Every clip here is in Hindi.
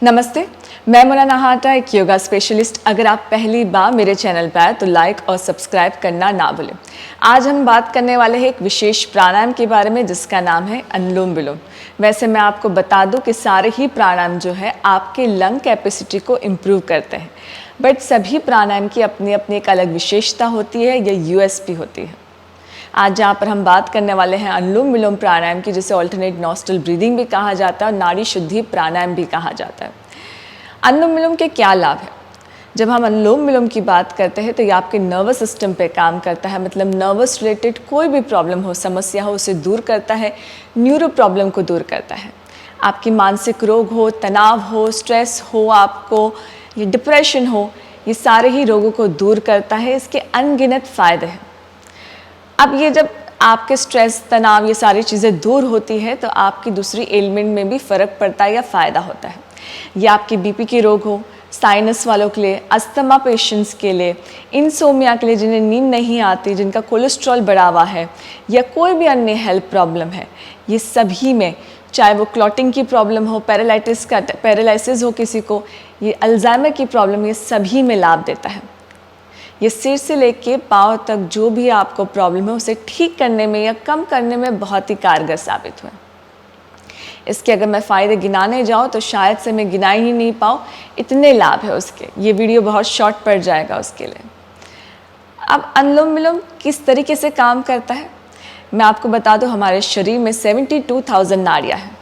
नमस्ते, मैं मोना नहाटा, एक योगा स्पेशलिस्ट। अगर आप पहली बार मेरे चैनल पर आए तो लाइक और सब्सक्राइब करना ना भूलें। आज हम बात करने वाले हैं एक विशेष प्राणायाम के बारे में जिसका नाम है अनुलोम विलोम। वैसे मैं आपको बता दूं कि सारे ही प्राणायाम जो है आपके लंग कैपेसिटी को इम्प्रूव करते हैं, बट सभी प्राणायाम की अपनी अपनी एक अलग विशेषता होती है या यूएसपी होती है। आज जहाँ पर हम बात करने वाले हैं अनुलोम विलोम प्राणायाम की, जिसे ऑल्टरनेट नॉस्ट्रल ब्रीदिंग भी कहा जाता है और नाड़ी शुद्धि प्राणायाम भी कहा जाता है। अनुलोम विलोम के क्या लाभ है? जब हम अनुलोम विलोम की बात करते हैं तो ये आपके नर्वस सिस्टम पे काम करता है, मतलब नर्वस रिलेटेड कोई भी प्रॉब्लम हो, समस्या हो, उसे दूर करता है। न्यूरो प्रॉब्लम को दूर करता है। आपकी मानसिक रोग हो, तनाव हो, स्ट्रेस हो, आपको ये डिप्रेशन हो, ये सारे ही रोगों को दूर करता है। इसके अनगिनत फ़ायदे हैं। अब ये जब आपके स्ट्रेस, तनाव, ये सारी चीज़ें दूर होती है तो आपकी दूसरी एलिमेंट में भी फ़र्क पड़ता है या फ़ायदा होता है। ये आपके बीपी के रोग हो, साइनस वालों के लिए, अस्थमा पेशेंट्स के लिए, इंसोमिया के लिए, जिन्हें नींद नहीं आती, जिनका कोलेस्ट्रॉल बढ़ा हुआ है, या कोई भी अन्य हेल्थ प्रॉब्लम है, ये सभी में, चाहे वो क्लॉटिंग की प्रॉब्लम हो, पैरालिसिस हो किसी को, ये अल्जाइमर की प्रॉब्लम, ये सभी में लाभ देता है। ये सिर से लेके पाँव तक जो भी आपको प्रॉब्लम है उसे ठीक करने में या कम करने में बहुत ही कारगर साबित हुआ। इसके अगर मैं फ़ायदे गिनाने जाऊँ तो शायद से मैं गिना ही नहीं पाऊँ, इतने लाभ है उसके। ये वीडियो बहुत शॉर्ट पड़ जाएगा उसके लिए। अब अनुलोम विलोम किस तरीके से काम करता है मैं आपको बता दूँ। हमारे शरीर में 72,000 नाड़ियाँ हैं।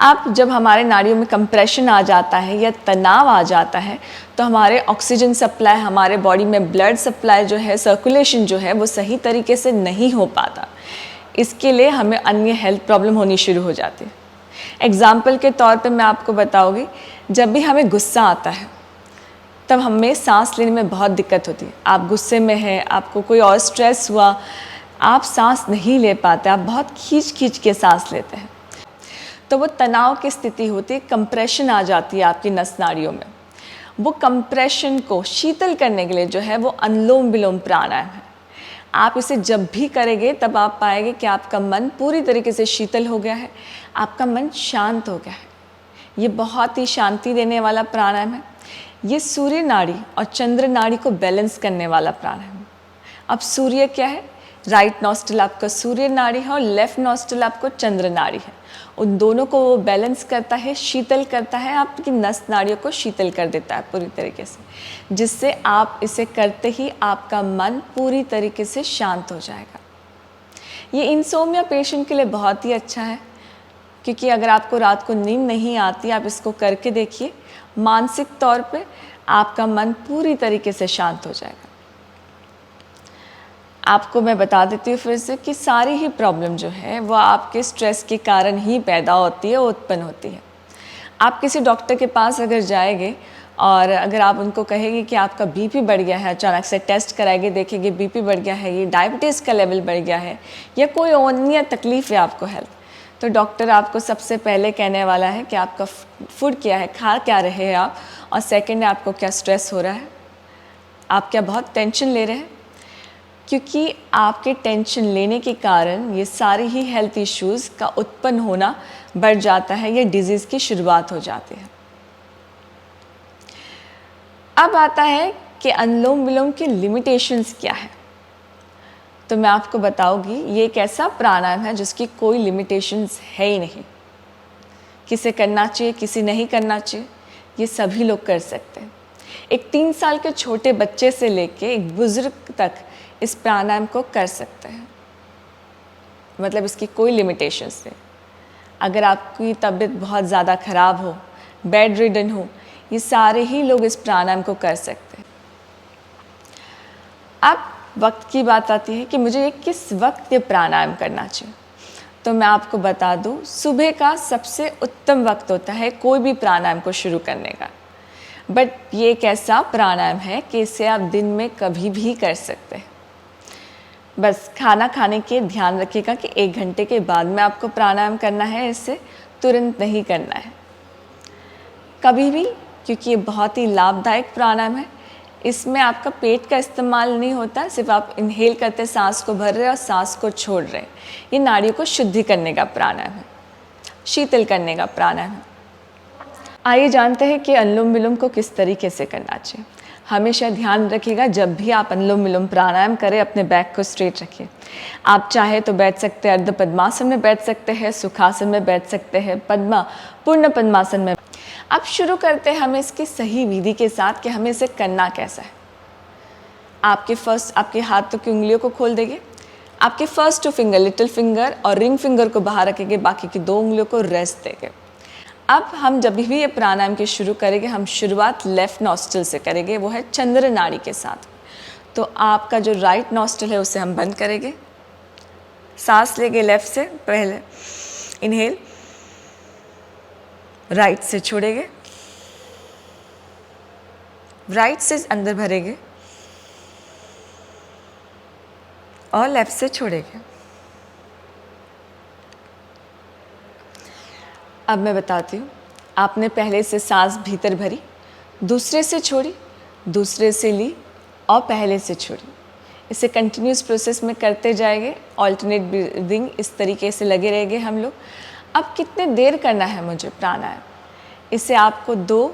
अब जब हमारे नाड़ियों में कंप्रेशन आ जाता है या तनाव आ जाता है तो हमारे ऑक्सीजन सप्लाई, हमारे बॉडी में ब्लड सप्लाई जो है, सर्कुलेशन जो है, वो सही तरीके से नहीं हो पाता। इसके लिए हमें अन्य हेल्थ प्रॉब्लम होनी शुरू हो जाती है। एग्जाम्पल के तौर पे मैं आपको बताऊंगी, जब भी हमें गुस्सा आता है तब हमें सांस लेने में बहुत दिक्कत होती है। आप गुस्से में हैं, आपको कोई और स्ट्रेस हुआ, आप सांस नहीं ले पाते, आप बहुत खींच खींच के सांस लेते हैं, तो वो तनाव की स्थिति होती है, कंप्रेशन आ जाती है आपकी नस नाड़ियों में। वो कंप्रेशन को शीतल करने के लिए जो है वो अनुलोम विलोम प्राणायाम है। आप इसे जब भी करेंगे तब आप पाएंगे कि आपका मन पूरी तरीके से शीतल हो गया है, आपका मन शांत हो गया है। ये बहुत ही शांति देने वाला प्राणायाम है। ये सूर्य नाड़ी और चंद्र नाड़ी को बैलेंस करने वाला प्राणायाम है। अब सूर्य क्या है? राइट नॉस्ट्रल आपका सूर्य नाड़ी है और लेफ्ट नॉस्ट्रल आपको चंद्र नाड़ी है। उन दोनों को वो बैलेंस करता है, शीतल करता है, आपकी नस नाड़ियों को शीतल कर देता है पूरी तरीके से, जिससे आप इसे करते ही आपका मन पूरी तरीके से शांत हो जाएगा। ये इंसोमिया पेशेंट के लिए बहुत ही अच्छा है, क्योंकि अगर आपको रात को नींद नहीं आती, आप इसको करके देखिए, मानसिक तौर पे आपका मन पूरी तरीके से शांत हो जाएगा। आपको मैं बता देती हूँ फिर से कि सारी ही प्रॉब्लम जो है वो आपके स्ट्रेस के कारण ही पैदा होती है, उत्पन्न होती है। आप किसी डॉक्टर के पास अगर जाएंगे और अगर आप उनको कहेंगे कि आपका बीपी बढ़ गया है, अचानक से टेस्ट कराएंगे, देखेंगे बीपी बढ़ गया है, ये डायबिटीज़ का लेवल बढ़ गया है, या कोई अन्य तकलीफ़ है आपको हेल्थ, तो डॉक्टर आपको सबसे पहले कहने वाला है कि आपका फूड क्या है, खा क्या रहे हैं आप, और सेकेंड है आपको क्या स्ट्रेस हो रहा है, आप क्या बहुत टेंशन ले रहे हैं। क्योंकि आपके टेंशन लेने के कारण ये सारी ही हेल्थ इश्यूज़ का उत्पन्न होना बढ़ जाता है, या डिजीज़ की शुरुआत हो जाती है। अब आता है कि अनुलोम विलोम की लिमिटेशंस क्या है। तो मैं आपको बताऊंगी, ये एक ऐसा प्राणायाम है जिसकी कोई लिमिटेशंस है ही नहीं। किसे करना चाहिए, किसे नहीं करना चाहिए, ये सभी लोग कर सकते हैं। एक 3 साल के छोटे बच्चे से लेके एक बुजुर्ग तक इस प्राणायाम को कर सकते हैं, मतलब इसकी कोई लिमिटेशंस नहीं। अगर आपकी तबीयत बहुत ज़्यादा ख़राब हो, बेड रिडन हो, ये सारे ही लोग इस प्राणायाम को कर सकते हैं। अब वक्त की बात आती है कि मुझे ये किस वक्त ये प्राणायाम करना चाहिए। तो मैं आपको बता दूं, सुबह का सबसे उत्तम वक्त होता है कोई भी प्राणायाम को शुरू करने का। बट ये एक ऐसा प्राणायाम है कि इसे आप दिन में कभी भी कर सकते हैं। बस खाना खाने के ध्यान रखिएगा कि 1 घंटे के बाद में आपको प्राणायाम करना है, इससे तुरंत नहीं करना है कभी भी, क्योंकि ये बहुत ही लाभदायक प्राणायाम है। इसमें आपका पेट का इस्तेमाल नहीं होता, सिर्फ आप इनहेल करते सांस को भर रहे हैं और सांस को छोड़ रहे हैं। ये नाड़ियों को शुद्धि करने का प्राणायाम है, शीतल करने का प्राणायाम है। आइए जानते हैं कि अनुलोम विलोम को किस तरीके से करना चाहिए। हमेशा ध्यान रखिएगा, जब भी आप अनुलोम विलोम प्राणायाम करें अपने बैक को स्ट्रेट रखिए। आप चाहे तो बैठ सकते हैं, अर्ध पद्मासन में बैठ सकते हैं, सुखासन में बैठ सकते हैं, पूर्ण पद्मासन में। अब शुरू करते हैं हम इसकी सही विधि के साथ कि हमें इसे करना कैसा है। आपके हाथों की उंगलियों को खोल देंगे। आपके फर्स्ट 2 फिंगर, लिटिल फिंगर और रिंग फिंगर को बाहर रखेंगे, बाकी की 2 उंगलियों को रेस्ट देंगे। अब हम जब भी ये प्राणायाम की शुरू करेंगे, हम शुरुआत लेफ्ट नॉस्ट्रिल से करेंगे, वो है चंद्र नाड़ी के साथ। तो आपका जो राइट नॉस्ट्रिल है उसे हम बंद करेंगे, सांस लेंगे लेफ्ट से, पहले इनहेल, राइट से छोड़ेंगे, राइट से अंदर भरेंगे और लेफ्ट से छोड़ेंगे। अब मैं बताती हूँ, आपने पहले से सांस भीतर भरी, दूसरे से छोड़ी, दूसरे से ली और पहले से छोड़ी। इसे कंटिन्यूस प्रोसेस में करते जाएंगे, ऑल्टरनेट ब्रीदिंग इस तरीके से लगे रहेंगे हम लोग। अब कितने देर करना है मुझे प्राणायाम, इसे आपको 2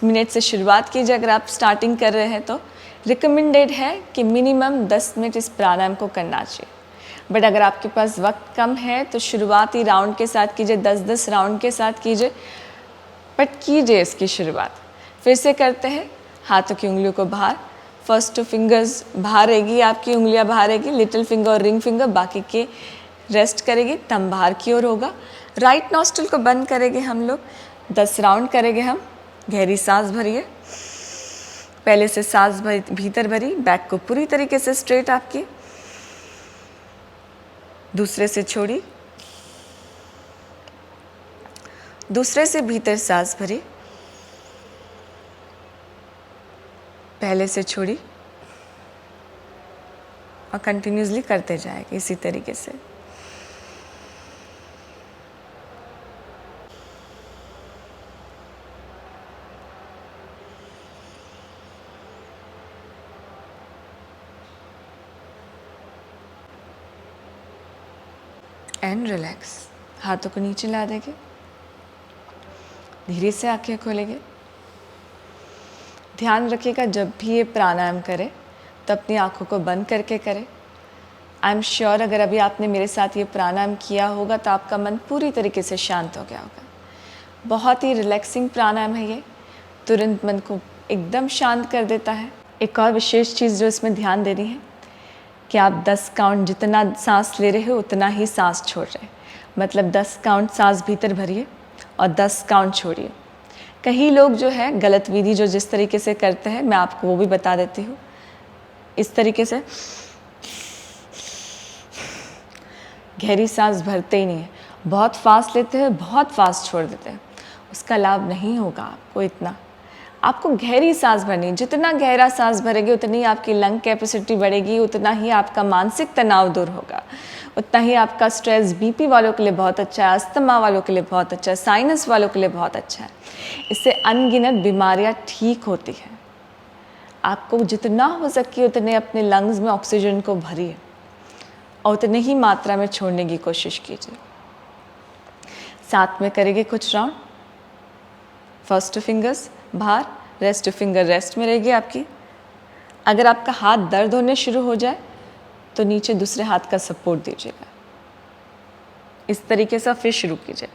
मिनट से शुरुआत कीजिए। अगर आप स्टार्टिंग कर रहे हैं तो रिकमेंडेड है कि मिनिमम 10 मिनट इस प्राणायाम को करना चाहिए। बट अगर आपके पास वक्त कम है तो शुरुआती राउंड के साथ कीजिए, 10-10 राउंड के साथ कीजिए, बट कीजिए इसकी शुरुआत। फिर से करते हैं, हाथों की उंगलियों को बाहर, फर्स्ट 2 फिंगर्स बाहर रहेगी, आपकी उंगलियां बाहर रहेगी, लिटिल फिंगर और रिंग फिंगर बाकी के रेस्ट करेगी, थंब बाहर की ओर होगा। राइट नॉस्ट्रिल को बंद करेंगे हम लोग, 10 राउंड करेंगे हम। गहरी सांस भरिए, पहले से सांस भीतर भरी, बैक को पूरी तरीके से स्ट्रेट आपकी, दूसरे से छोड़ी, दूसरे से भीतर सांस भरी, पहले से छोड़ी और कंटिन्यूसली करते जाएंगे इसी तरीके से। एंड रिलैक्स, हाथों को नीचे ला देंगे, धीरे से आंखें खोलेंगे। ध्यान रखिएगा, जब भी ये प्राणायाम करें तो अपनी आंखों को बंद करके करें। आई एम श्योर अगर अभी आपने मेरे साथ ये प्राणायाम किया होगा तो आपका मन पूरी तरीके से शांत हो गया होगा। बहुत ही रिलैक्सिंग प्राणायाम है ये, तुरंत मन को एकदम शांत कर देता है। एक और विशेष चीज़ जो इसमें ध्यान देनी है कि आप 10 काउंट जितना सांस ले रहे हो उतना ही सांस छोड़ रहे हैं। मतलब 10 काउंट सांस भीतर भरिए और 10 काउंट छोड़िए। कई लोग जो है गलत विधि जो जिस तरीके से करते हैं, मैं आपको वो भी बता देती हूँ। इस तरीके से गहरी सांस भरते ही नहीं है, बहुत फास्ट लेते हैं, बहुत फास्ट छोड़ देते हैं, उसका लाभ नहीं होगा आपको। इतना आपको गहरी सांस भरनी, जितना गहरा सांस भरेंगे उतनी आपकी लंग कैपेसिटी बढ़ेगी, उतना ही आपका मानसिक तनाव दूर होगा, उतना ही आपका स्ट्रेस बीपी वालों के लिए बहुत अच्छा है, अस्थमा वालों के लिए बहुत अच्छा है, साइनस वालों के लिए बहुत अच्छा है। इससे अनगिनत बीमारियां ठीक होती हैं। आपको जितना हो सके उतने अपने लंग्स में ऑक्सीजन को भरिए और उतने ही मात्रा में छोड़ने की कोशिश कीजिए। साथ में करेंगे कुछ राउंड, फर्स्ट फिंगर्स बाहर, रेस्ट फिंगर रेस्ट में रहेगी आपकी। अगर आपका हाथ दर्द होने शुरू हो जाए तो नीचे दूसरे हाथ का सपोर्ट दीजिएगा। इस तरीके से फिर शुरू कीजिए।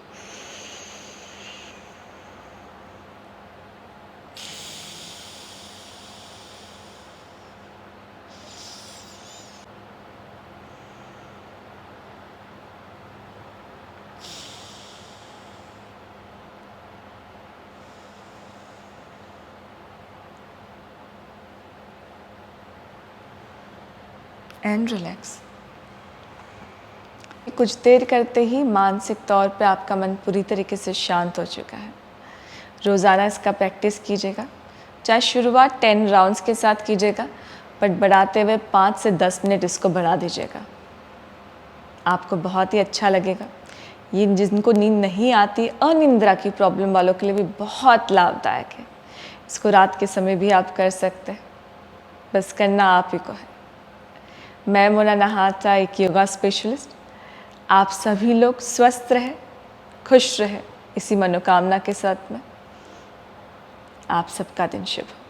And relax. कुछ देर करते ही मानसिक तौर पे आपका मन पूरी तरीके से शांत हो चुका है। रोज़ाना इसका प्रैक्टिस कीजिएगा, चाहे शुरुआत 10 राउंड्स के साथ कीजिएगा, बट बढ़ाते हुए 5 से 10 मिनट इसको बढ़ा दीजिएगा। आपको बहुत ही अच्छा लगेगा। ये जिनको नींद नहीं आती, अनिद्रा की प्रॉब्लम वालों के लिए भी बहुत लाभदायक है। इसको रात के समय भी आप कर सकते हैं, बस करना आप ही को है। मैं मोना नहाता, एक योगा स्पेशलिस्ट। आप सभी लोग स्वस्थ रहें, खुश रहें इसी मनोकामना के साथ में आप सबका दिन शुभ हो।